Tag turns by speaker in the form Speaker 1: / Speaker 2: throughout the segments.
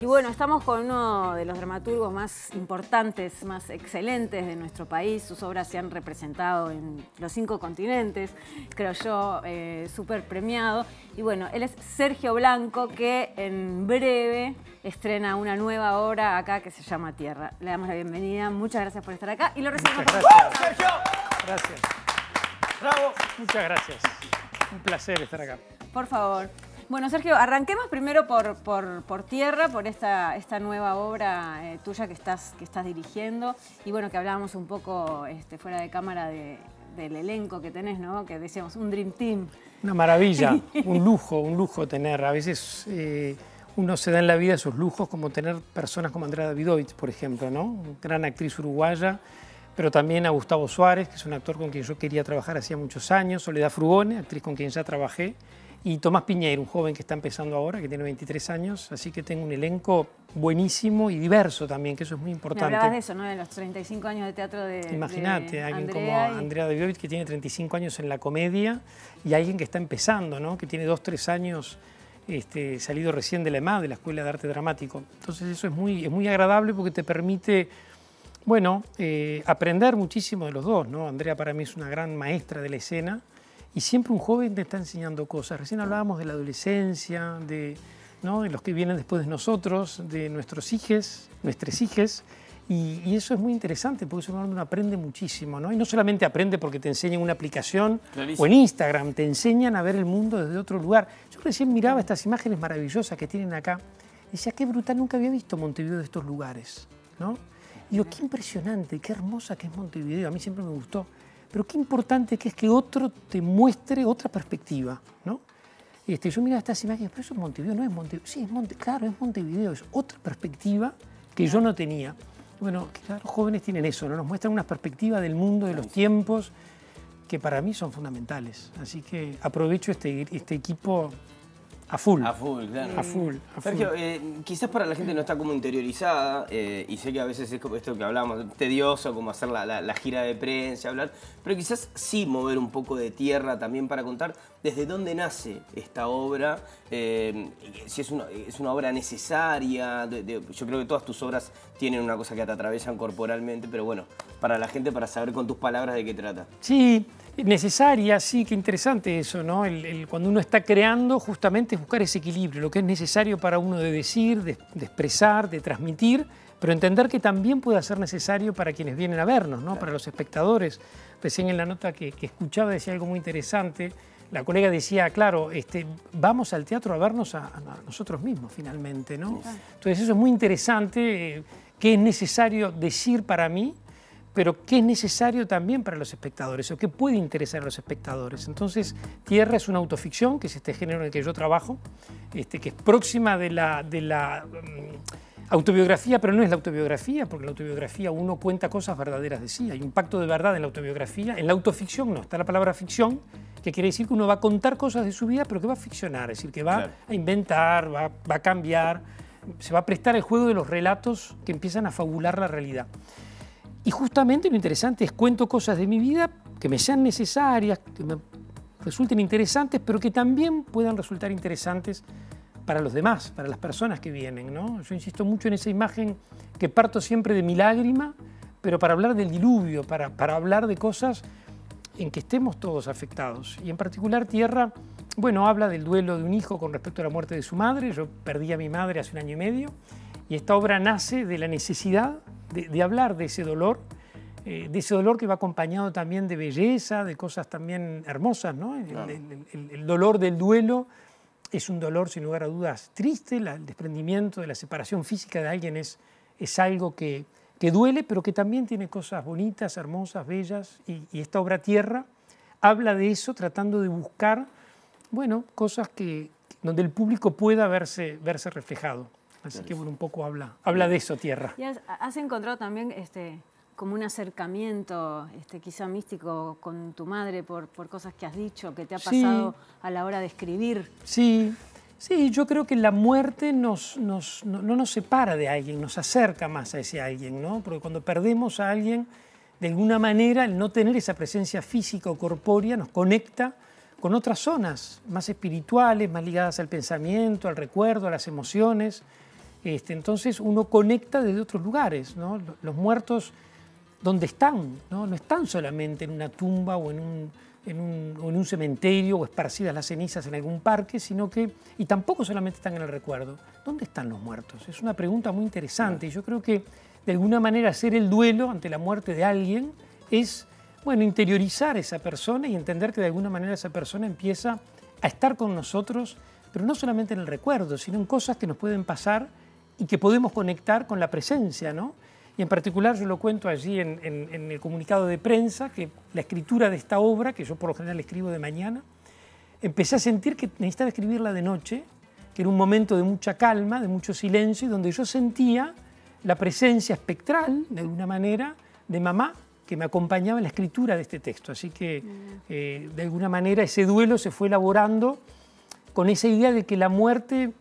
Speaker 1: Y bueno, estamos con uno de los dramaturgos más importantes, más excelentes de nuestro país. Sus obras se han representado en los 5 continentes, creo yo, súper premiado. Y bueno, él es Sergio Blanco, que en breve estrena una nueva obra acá que se llama Tierra. Le damos la bienvenida, muchas gracias por estar acá y lo recibimos con
Speaker 2: gracias. ¡Sergio! Gracias. Bravo. Muchas gracias. Un placer estar acá.
Speaker 1: Por favor. Bueno, Sergio, arranquemos primero por Tierra, por esta nueva obra tuya que estás dirigiendo. Y bueno, que hablábamos un poco fuera de cámara del elenco que tenés, ¿no? Que decíamos, un Dream Team.
Speaker 2: Una maravilla, un lujo tener. A veces uno se da en la vida esos lujos, como tener personas como Andrea Davidovich, por ejemplo, ¿no? Gran actriz uruguaya, pero también a Gustavo Suárez, que es un actor con quien yo quería trabajar hacía muchos años, Soledad Frugone, actriz con quien ya trabajé, y Tomás Piñeiro, un joven que está empezando ahora, que tiene 23 años, así que tengo un elenco buenísimo y diverso también, que eso es muy importante.
Speaker 1: Me hablabas de eso, ¿no? De los 35 años de teatro de
Speaker 2: Imagínate, alguien como Andrea Davidovich, que tiene 35 años en la comedia, y alguien que está empezando, ¿no? Que tiene 2 o 3 años salido recién de la EMAD, de la Escuela de Arte Dramático. Entonces eso es muy agradable porque te permite, bueno, aprender muchísimo de los dos, ¿no? Andrea para mí es una gran maestra de la escena, y siempre un joven te está enseñando cosas. Recién hablábamos de la adolescencia, ¿no? De los que vienen después de nosotros, de nuestros hijos, nuestras hijas, y eso es muy interesante porque uno aprende muchísimo, ¿no? Y no solamente aprende porque te enseñan una aplicación o en Instagram, te enseñan a ver el mundo desde otro lugar. Yo recién miraba estas imágenes maravillosas que tienen acá y decía, qué brutal, nunca había visto Montevideo de estos lugares, ¿no? Y digo, qué impresionante, qué hermosa que es Montevideo, a mí siempre me gustó. Pero qué importante que es que otro te muestre otra perspectiva, ¿no? Yo miraba estas imágenes, pero eso es Montevideo, no es Montevideo. Sí, claro, es Montevideo, es otra perspectiva que yo no tenía. Bueno, claro, los jóvenes tienen eso, ¿no? Nos muestran una perspectiva del mundo, de los tiempos, que para mí son fundamentales. Así que aprovecho este equipo a full.
Speaker 3: A full, claro.
Speaker 2: A full.
Speaker 3: Sergio, quizás para la gente no está como interiorizada, y sé que a veces es como esto que hablábamos, tedioso, como hacer la gira de prensa, hablar, pero quizás sí mover un poco de tierra también para contar desde dónde nace esta obra, si es una obra necesaria. Yo creo que todas tus obras tienen una cosa que te atraviesan corporalmente, pero bueno, para la gente, para saber con tus palabras de qué trata.
Speaker 2: Sí. Necesaria, sí, qué interesante eso, ¿no? Cuando uno está creando, justamente es buscar ese equilibrio, lo que es necesario para uno de decir, de expresar, de transmitir, pero entender que también puede ser necesario para quienes vienen a vernos, ¿no? Claro. Para los espectadores. Recién en la nota que escuchaba decía algo muy interesante. La colega decía, claro, vamos al teatro a vernos a nosotros mismos finalmente, ¿no? Sí. Entonces eso es muy interesante, qué es necesario decir para mí, pero qué es necesario también para los espectadores, o qué puede interesar a los espectadores. Entonces, Tierra es una autoficción, que es este género en el que yo trabajo, que es próxima de la autobiografía, pero no es la autobiografía, porque en la autobiografía uno cuenta cosas verdaderas de sí, hay un pacto de verdad en la autobiografía. En la autoficción no, está la palabra ficción, que quiere decir que uno va a contar cosas de su vida, pero que va a ficcionar, es decir, que va a inventar, va a cambiar, se va a prestar el juego de los relatos que empiezan a fabular la realidad. Y justamente lo interesante es cuento cosas de mi vida que me sean necesarias, que me resulten interesantes, pero que también puedan resultar interesantes para los demás, para las personas que vienen, ¿no? Yo insisto mucho en esa imagen que parto siempre de mi lágrima, pero para hablar del diluvio, para hablar de cosas en que estemos todos afectados. Y en particular Tierra, bueno, habla del duelo de un hijo con respecto a la muerte de su madre. Yo perdí a mi madre hace 1 año y medio, y esta obra nace de la necesidad de hablar de ese dolor que va acompañado también de belleza, de cosas también hermosas, ¿no? Claro. El dolor del duelo es un dolor, sin lugar a dudas, triste. El desprendimiento de la separación física de alguien es algo que duele, pero que también tiene cosas bonitas, hermosas, bellas, y esta obra Tierra habla de eso, tratando de buscar, bueno, cosas donde el público pueda verse reflejado. Así que bueno, un poco habla de eso, Tierra.
Speaker 1: ¿Y has encontrado también como un acercamiento quizá místico con tu madre por cosas que has dicho, que te ha pasado a la hora de escribir?
Speaker 2: Sí, yo creo que la muerte no nos separa de alguien, nos acerca más a ese alguien, ¿no? Porque cuando perdemos a alguien, de alguna manera, el no tener esa presencia física o corpórea nos conecta con otras zonas más espirituales, más ligadas al pensamiento, al recuerdo, a las emociones. Entonces uno conecta desde otros lugares, ¿no? Los muertos, ¿dónde están? ¿No? No están solamente en una tumba o en un cementerio o esparcidas las cenizas en algún parque, sino que, y tampoco solamente están en el recuerdo. ¿Dónde están los muertos? Es una pregunta muy interesante y yo creo que de alguna manera hacer el duelo ante la muerte de alguien es, bueno, interiorizar a esa persona y entender que de alguna manera esa persona empieza a estar con nosotros, pero no solamente en el recuerdo, sino en cosas que nos pueden pasar y que podemos conectar con la presencia, ¿no? Y en particular yo lo cuento allí en el comunicado de prensa, que la escritura de esta obra, que yo por lo general escribo de mañana, empecé a sentir que necesitaba escribirla de noche, que era un momento de mucha calma, de mucho silencio, y donde yo sentía la presencia espectral, de alguna manera, de mamá, que me acompañaba en la escritura de este texto. Así que, de alguna manera, ese duelo se fue elaborando con esa idea de que la muerte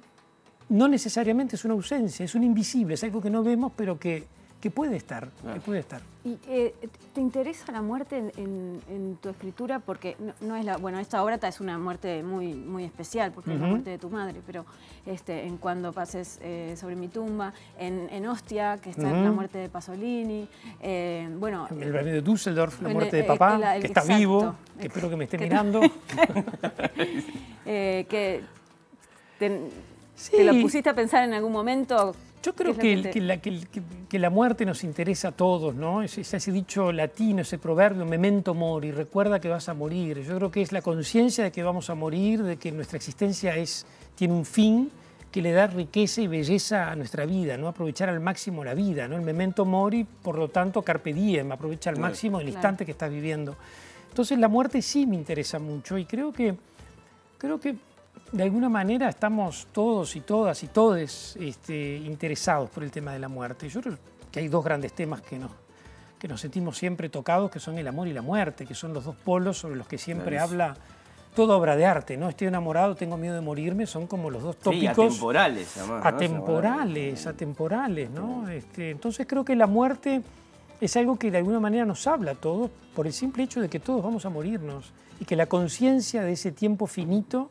Speaker 2: no necesariamente es una ausencia, es un invisible, es algo que no vemos, pero que puede estar, que puede estar.
Speaker 1: ¿Y te interesa la muerte en tu escritura? Porque no es bueno, esta obra es una muerte muy, muy especial, porque es la muerte de tu madre, pero en Cuando pases sobre mi tumba, en Hostia, que está la muerte de Pasolini, bueno...
Speaker 2: El Baronio de Düsseldorf, la muerte de papá, que está vivo, que espero que me esté mirando.
Speaker 1: ¿Te lo pusiste a pensar en algún momento?
Speaker 2: Yo creo que la muerte nos interesa a todos, ¿no? Ese dicho latino, ese proverbio, memento mori, recuerda que vas a morir. Yo creo que es la conciencia de que vamos a morir, de que nuestra existencia tiene un fin que le da riqueza y belleza a nuestra vida, ¿no? Aprovechar al máximo la vida, ¿no? El memento mori, por lo tanto, carpe diem, aprovecha al máximo el instante que estás viviendo. Entonces la muerte sí me interesa mucho y creo que de alguna manera estamos todos y todas y todes interesados por el tema de la muerte. Yo creo que hay dos grandes temas que nos sentimos siempre tocados, que son el amor y la muerte, que son los dos polos sobre los que siempre habla toda obra de arte, ¿no? Estoy enamorado, tengo miedo de morirme, son como los dos tópicos.
Speaker 3: Sí, atemporales, además,
Speaker 2: atemporales, ¿no? Entonces creo que la muerte es algo que de alguna manera nos habla a todos por el simple hecho de que todos vamos a morirnos y que la conciencia de ese tiempo finito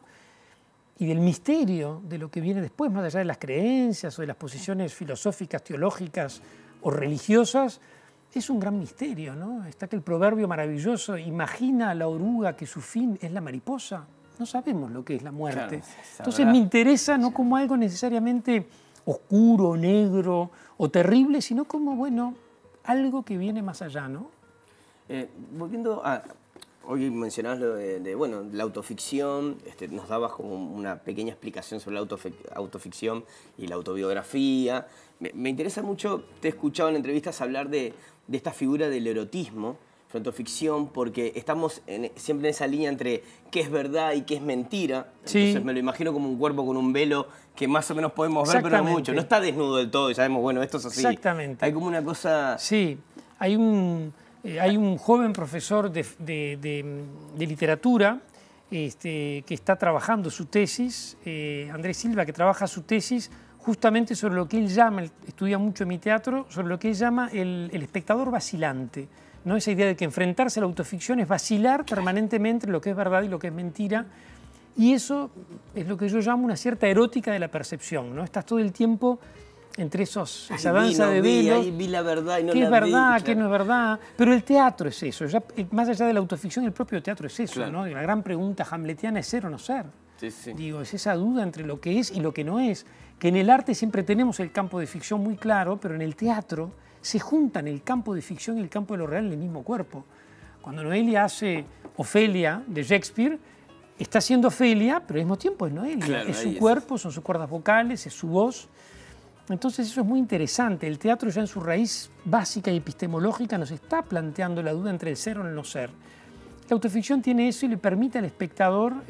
Speaker 2: y del misterio de lo que viene después, más allá de las creencias o de las posiciones filosóficas, teológicas o religiosas, es un gran misterio, ¿no? Está que el proverbio maravilloso, imagina a la oruga que su fin es la mariposa. No sabemos lo que es la muerte. Claro, entonces me interesa no como algo necesariamente oscuro, negro o terrible, sino como, bueno, algo que viene más allá, ¿no?
Speaker 3: Volviendo a... Hoy mencionabas lo de la autoficción, nos dabas como una pequeña explicación sobre la autoficción y la autobiografía. Me interesa mucho, te he escuchado en entrevistas hablar de esta figura del erotismo, la autoficción, porque estamos siempre en esa línea entre qué es verdad y qué es mentira.
Speaker 2: Sí.
Speaker 3: Entonces me lo imagino como un cuerpo con un velo que más o menos podemos ver, pero no mucho. No está desnudo del todo y sabemos, bueno, esto es así.
Speaker 2: Exactamente.
Speaker 3: Hay como una cosa...
Speaker 2: Sí, hay un joven profesor de literatura que está trabajando su tesis, Andrés Silva, que trabaja su tesis justamente sobre lo que él llama, estudia mucho en mi teatro, sobre lo que él llama el espectador vacilante, ¿no? Esa idea de que enfrentarse a la autoficción es vacilar permanentemente lo que es verdad y lo que es mentira, y eso es lo que yo llamo una cierta erótica de la percepción, ¿no? Estás todo el tiempo entre esa danza de velos,
Speaker 3: vi la verdad y no
Speaker 2: qué
Speaker 3: la
Speaker 2: es verdad,
Speaker 3: vi,
Speaker 2: qué no es verdad, pero el teatro es eso, más allá de la autoficción, el propio teatro es eso,
Speaker 3: claro.
Speaker 2: ¿no? La gran pregunta hamletiana es ser o no ser.
Speaker 3: Sí, sí.
Speaker 2: Digo, es esa duda entre lo que es y lo que no es, que en el arte siempre tenemos el campo de ficción muy claro, pero en el teatro se juntan el campo de ficción y el campo de lo real en el mismo cuerpo. Cuando Noelia hace Ofelia de Shakespeare, está haciendo Ofelia, pero al mismo tiempo es Noelia,
Speaker 3: claro,
Speaker 2: es su cuerpo, son sus cuerdas vocales, es su voz. Entonces eso es muy interesante. El teatro ya en su raíz básica y epistemológica nos está planteando la duda entre el ser o el no ser. La autoficción tiene eso y le permite al espectador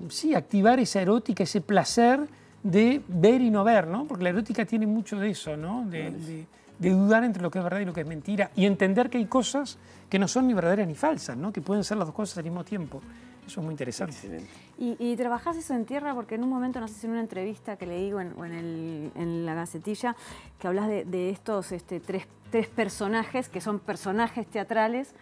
Speaker 2: sí, activar esa erótica, ese placer de ver y no ver, ¿no? Porque la erótica tiene mucho de eso, ¿no? De dudar entre lo que es verdad y lo que es mentira y entender que hay cosas que no son ni verdaderas ni falsas, ¿no? Que pueden ser las dos cosas al mismo tiempo. Eso es muy interesante.
Speaker 3: Excelente.
Speaker 1: Y trabajás eso en tierra porque en un momento, no sé si en una entrevista que leí o en la Gacetilla, que hablas de estos tres personajes que son personajes teatrales,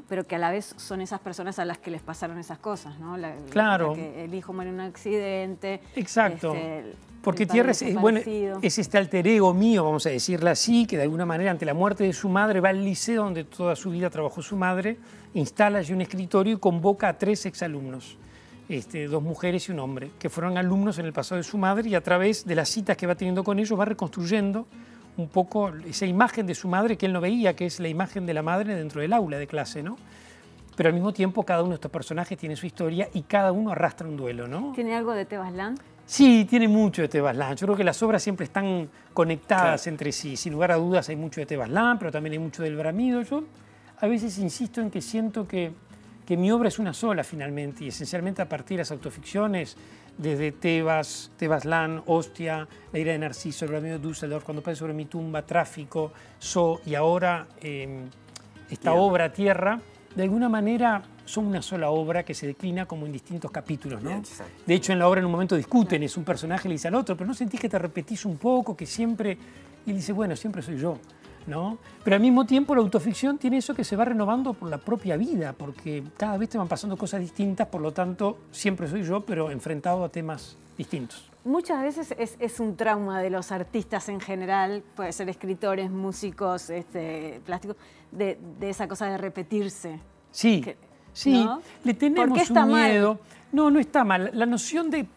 Speaker 1: pero que a la vez son esas personas a las que les pasaron esas cosas, ¿no?
Speaker 2: Claro.
Speaker 1: Que el hijo muere en un accidente.
Speaker 2: Exacto. Porque tierra es este alter ego mío, vamos a decirlo así, que de alguna manera ante la muerte de su madre va al liceo donde toda su vida trabajó su madre, instala allí un escritorio y convoca a 3 exalumnos. 2 mujeres y un hombre, que fueron alumnos en el pasado de su madre, y a través de las citas que va teniendo con ellos va reconstruyendo un poco esa imagen de su madre que él no veía, que es la imagen de la madre dentro del aula de clase, ¿no? Pero al mismo tiempo cada uno de estos personajes tiene su historia y cada uno arrastra un duelo, ¿no?
Speaker 1: ¿Tiene algo de Tebas Land?
Speaker 2: Sí, tiene mucho de Tebas Land. Yo creo que las obras siempre están conectadas entre sí. Sin lugar a dudas hay mucho de Tebas Land, pero también hay mucho del Bramido. Yo a veces insisto en que siento que mi obra es una sola finalmente, y esencialmente a partir de las autoficciones, desde Tebas Land, Ostia, La ira de Narciso, El Bramido de Düsseldorf, Cuando pase sobre mi tumba, Tráfico, So, y ahora esta obra, Tierra, de alguna manera son una sola obra que se declina como en distintos capítulos, ¿no? De hecho, en la obra en un momento discuten, es un personaje le dice al otro, pero ¿no sentís que te repetís un poco, que siempre...? Y él dice, bueno, siempre soy yo, ¿no? Pero al mismo tiempo la autoficción tiene eso que se va renovando por la propia vida, porque cada vez te van pasando cosas distintas, por lo tanto, siempre soy yo, pero enfrentado a temas distintos.
Speaker 1: Muchas veces es un trauma de los artistas en general, puede ser escritores, músicos, plásticos, de esa cosa de repetirse.
Speaker 2: Sí, sí, ¿no? Le tenemos un miedo.
Speaker 1: Mal.
Speaker 2: No, no está mal. La noción de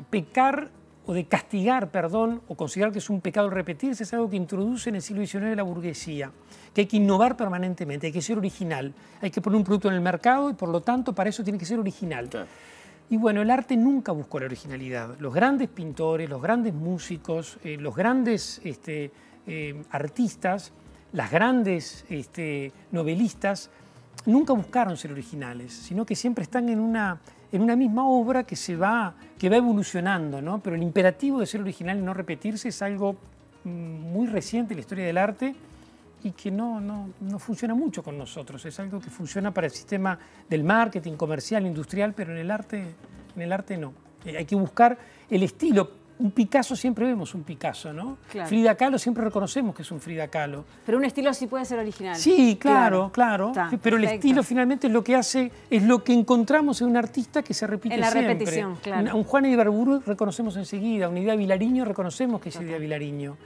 Speaker 2: pecar o de castigar, perdón, o considerar que es un pecado repetirse, es algo que introduce en el siglo XIX la burguesía, que hay que innovar permanentemente, hay que ser original, hay que poner un producto en el mercado y por lo tanto para eso tiene que ser original. Sí. Y bueno, el arte nunca buscó la originalidad. Los grandes pintores, los grandes músicos, los grandes artistas, las grandes novelistas, nunca buscaron ser originales, sino que siempre están en una misma obra que va evolucionando, ¿no? Pero el imperativo de ser original y no repetirse es algo muy reciente en la historia del arte y que no funciona mucho con nosotros. Es algo que funciona para el sistema del marketing comercial, industrial, pero en el arte no. Hay que buscar el estilo. Un Picasso, siempre vemos un Picasso, ¿no? Claro. Frida Kahlo, siempre reconocemos que es un Frida Kahlo.
Speaker 1: Pero un estilo sí puede ser original.
Speaker 2: Sí, claro. Pero
Speaker 1: perfecto.
Speaker 2: El estilo finalmente es lo que hace, es lo que encontramos en un artista que se repite siempre.
Speaker 1: En la repetición, claro.
Speaker 2: Un Juan Ibarburu reconocemos enseguida, una Idea Vilariño reconocemos que es Idea Vilariño.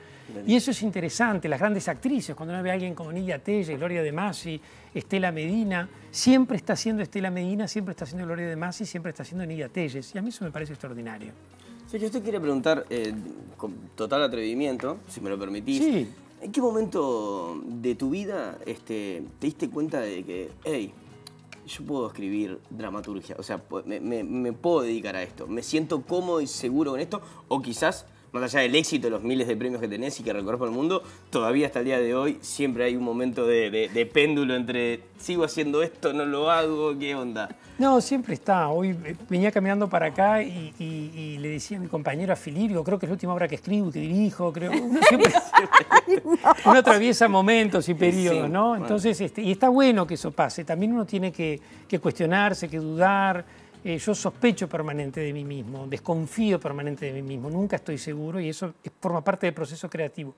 Speaker 2: Y eso es interesante, las grandes actrices, cuando uno ve a alguien como Nydia Telle, Gloria de Masi, Estela Medina, siempre está haciendo Estela Medina, siempre está haciendo Gloria de Masi, siempre está haciendo Nydia Telle. Y a mí eso me parece extraordinario.
Speaker 3: Sí, yo te quería preguntar, con total atrevimiento, si me lo permitís,
Speaker 2: sí.
Speaker 3: ¿En qué momento de tu vida te diste cuenta de que, hey, yo puedo escribir dramaturgia, o sea, me puedo dedicar a esto, me siento cómodo y seguro con esto, o quizás, más allá del éxito de los miles de premios que tenés y que recorres por el mundo, todavía hasta el día de hoy siempre hay un momento de péndulo entre sigo haciendo esto, no lo hago, ¿qué onda?
Speaker 2: No, siempre está. Hoy venía caminando para acá y le decía a mi compañero, a Filirio, creo que es la última obra que escribo, que dirijo, creo. Uno atraviesa momentos y periodos, sí, ¿no? Entonces, y está bueno que eso pase. También uno tiene que cuestionarse, que dudar. Yo sospecho permanente de mí mismo, desconfío permanente de mí mismo, nunca estoy seguro y eso forma parte del proceso creativo.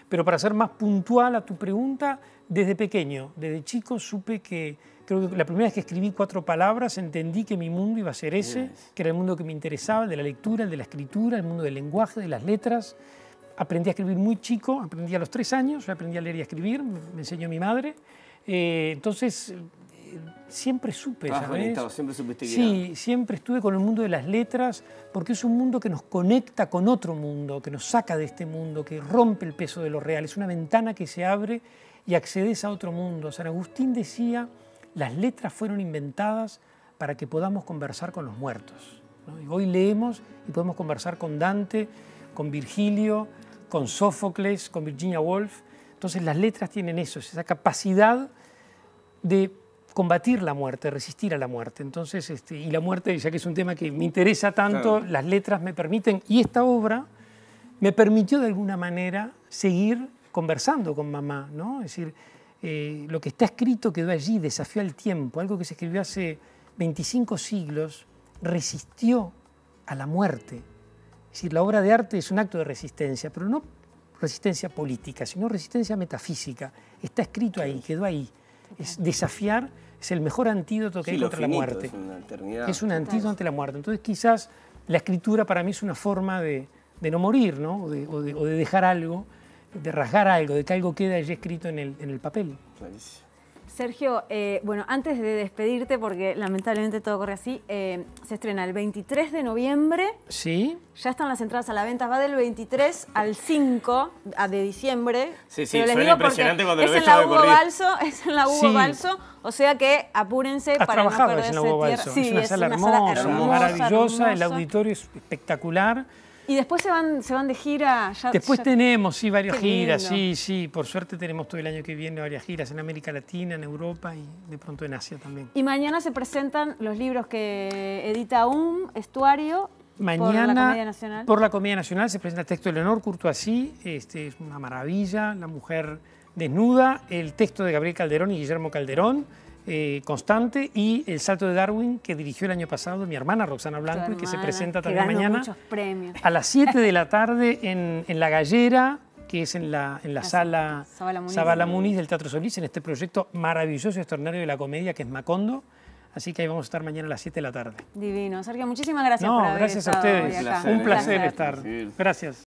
Speaker 2: Pero para ser más puntual a tu pregunta, desde pequeño, desde chico supe que, creo que la primera vez que escribí 4 palabras entendí que mi mundo iba a ser ese, que era el mundo que me interesaba, el de la lectura, el de la escritura, el mundo del lenguaje, de las letras. Aprendí a escribir muy chico, aprendí a los 3 años, yo aprendí a leer y a escribir, me enseñó mi madre. Entonces, siempre supe, ¿sabes?
Speaker 3: Siempre supiste que
Speaker 2: sí, siempre estuve con el mundo de las letras porque es un mundo que nos conecta con otro mundo, que nos saca de este mundo, que rompe el peso de lo real. Es una ventana que se abre y accedes a otro mundo. San Agustín decía, las letras fueron inventadas para que podamos conversar con los muertos, ¿no? Y hoy leemos y podemos conversar con Dante, con Virgilio, con Sófocles, con Virginia Woolf. Entonces las letras tienen eso, esa capacidad de combatir la muerte, resistir a la muerte. Entonces, y la muerte, ya que es un tema que me interesa tanto, claro, las letras me permiten, y esta obra me permitió de alguna manera seguir conversando con mamá, ¿no? Es decir, lo que está escrito quedó allí, desafió al tiempo, algo que se escribió hace 25 siglos resistió a la muerte. Es decir, la obra de arte es un acto de resistencia, pero no resistencia política, sino resistencia metafísica. Está escrito ahí, quedó ahí. Es desafiar, es el mejor antídoto que hay contra la muerte.
Speaker 3: Es una eternidad.
Speaker 2: Es un antídoto ante la muerte. Entonces quizás la escritura para mí es una forma de no morir, ¿no? O de dejar algo, de rasgar algo, de que algo quede allí escrito en el papel.
Speaker 3: Clarísimo.
Speaker 1: Sergio, bueno, antes de despedirte, porque lamentablemente todo corre así, se estrena el 23 de noviembre.
Speaker 2: Sí.
Speaker 1: Ya están las entradas a la venta, va del 23 al 5 de diciembre.
Speaker 3: Sí,
Speaker 1: pero les
Speaker 3: suena
Speaker 1: digo
Speaker 3: impresionante
Speaker 1: porque
Speaker 3: cuando lo
Speaker 1: es
Speaker 3: ves
Speaker 1: en la
Speaker 3: todo de
Speaker 1: Hugo
Speaker 3: corrido.
Speaker 1: Balso, es en la Hugo
Speaker 2: Sí.
Speaker 1: Balso, o sea que apúrense
Speaker 2: Has
Speaker 1: para no
Speaker 2: trabajado
Speaker 1: perderse
Speaker 2: en la Hugo
Speaker 1: tierra.
Speaker 2: Balso.
Speaker 1: Sí,
Speaker 2: es una sala hermosa, maravillosa, el auditorio es espectacular.
Speaker 1: Y después se van de gira.
Speaker 2: Después tenemos, sí, varias
Speaker 1: Qué
Speaker 2: giras,
Speaker 1: lindo.
Speaker 2: sí. Por suerte tenemos todo el año que viene varias giras en América Latina, en Europa y de pronto en Asia también.
Speaker 1: Y mañana se presentan los libros que edita Estuario.
Speaker 2: Mañana,
Speaker 1: por la Comedia Nacional.
Speaker 2: Por la Comedia Nacional se presenta el texto de Leonor Courtoisí, es una maravilla, La mujer desnuda, el texto de Gabriel Calderón y Guillermo Calderón, Constante, y El salto de Darwin, que dirigió el año pasado mi hermana Roxana Blanco y que se presenta también
Speaker 1: ganó
Speaker 2: mañana
Speaker 1: muchos premios.
Speaker 2: a las 7 de la tarde en La Gallera, que es en la sala Zabala Muniz del Teatro Solís, en este proyecto maravilloso y extraordinario de la comedia que es Macondo. Así que ahí vamos a estar mañana a las 7 de la tarde.
Speaker 1: Divino. Sergio, muchísimas gracias
Speaker 2: No,
Speaker 1: por haber
Speaker 2: gracias a
Speaker 1: estado
Speaker 2: ustedes.
Speaker 1: hoy acá.
Speaker 2: Un placer estar. Gracias.